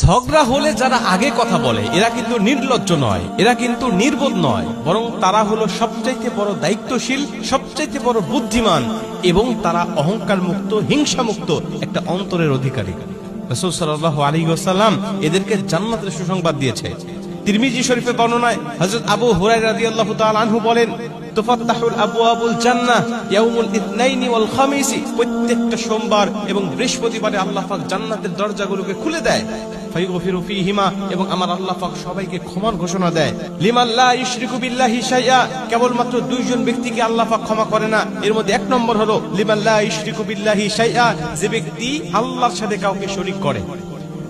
ঝগড়া হলে যারা আগে কথা বলে এরা কিন্তু নির্লজ্জ নয়, এরা কিন্তু নির্বোধ নয়, বরং তারা হলো সবচাইতে বড় দায়িত্বশীল, সবচাইতে বড় বুদ্ধিমান এবং তারা অহংকার মুক্ত, হিংসা মুক্ত একটা অন্তরের অধিকারী। রাসূল সাল্লাল্লাহু আলাইহি ওয়াসাল্লাম এদেরকে জান্নাতের সুসংবাদ দিয়েছে। তিরমিজি শরীফের বর্ণনায় হযরত আবু হুরায়রা রাদিয়াল্লাহু তাআলা আনহু বলেন, তুফাত্তাহুল আবওয়াবুল জান্নাহ ইয়াউমুল ইথনাইনি ওয়াল খামিসি, প্রত্যেকটা সোমবার এবং বৃহস্পতিবারে আল্লাহ পাক জান্নাতের দরজাগুলোকে খুলে দেয়। ফায়ুগফিরু ফীহিমা, এবং আমার আল্লাহ পাক সবাইকে ক্ষমার ঘোষণা দেয়। লিমান লা ইউশরিকু বিল্লাহি শাইআ, কেবলমাত্র দুইজন ব্যক্তিকে আল্লাহ পাক ক্ষমা করে না। এর মধ্যে এক নম্বর হলো লিমান লা ইউশরিকু বিল্লাহি শাইআ, যে ব্যক্তি আল্লাহর সাথে কাউকে শরীক করে।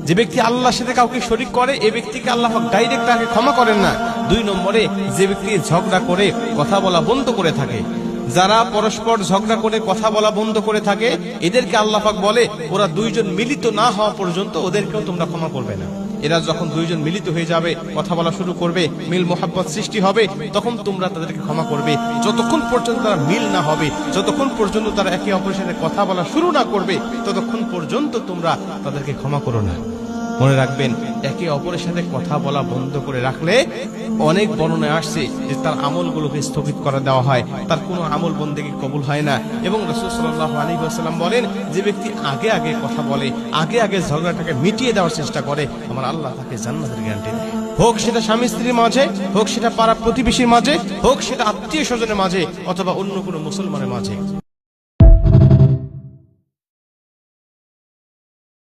যে ব্যক্তি আল্লাহর সাথে কাউকে শরীক করে এই ব্যক্তিকে আল্লাহ পাক ডাইরেক্ট তাকে ক্ষমা করেন না। দুই নম্বরে, যে ব্যক্তি ঝগড়া করে কথা বলা বন্ধ করে থাকে। যারা পরস্পর ঝগড়া করে কথা বলা বন্ধ করে থাকে এদেরকে আল্লাহ পাক বলে ওরা দুইজন মিলিত না হওয়া পর্যন্ত ওদেরকেও তোমরা ক্ষমা করবে না। এরা যখন দুইজন মিলিত হয়ে যাবে, কথা বলা শুরু করবে, মিল মোহাব্বত সৃষ্টি হবে, তখন তোমরা তাদেরকে ক্ষমা করবে। যতক্ষণ পর্যন্ত তারা মিল না হবে, যতক্ষণ পর্যন্ত তারা একে অপরের সাথে কথা বলা শুরু না করবে, ততক্ষণ পর্যন্ত তোমরা তাদেরকে ক্ষমা করো না। মনে রাখবেন, একে অপরের সাথে কথা বলা বন্ধ করে রাখলে অনেক বর্ণনায় আসছে যে তার আমলগুলোকে স্থগিত করে দেওয়া হয়, তার কোনো আমল বন্দেগী কবুল হয় না। এবং রাসূল সাল্লাল্লাহু আলাইহি ওয়াসাল্লাম বলেন, যে ব্যক্তি আগে আগে কথা বলে, আগে আগে ঝগড়াটাকে মিটিয়ে দেওয়ার চেষ্টা করে, আমার আল্লাহ তাকে জান্নাতের গ্যারান্টি দেয়। হোক সেটা স্বামী স্ত্রীর মাঝে, হোক সেটা পাড়া প্রতিবেশীর মাঝে, হোক সেটা আত্মীয় স্বজনের মাঝে, অথবা অন্য কোনো মুসলমানের মাঝে।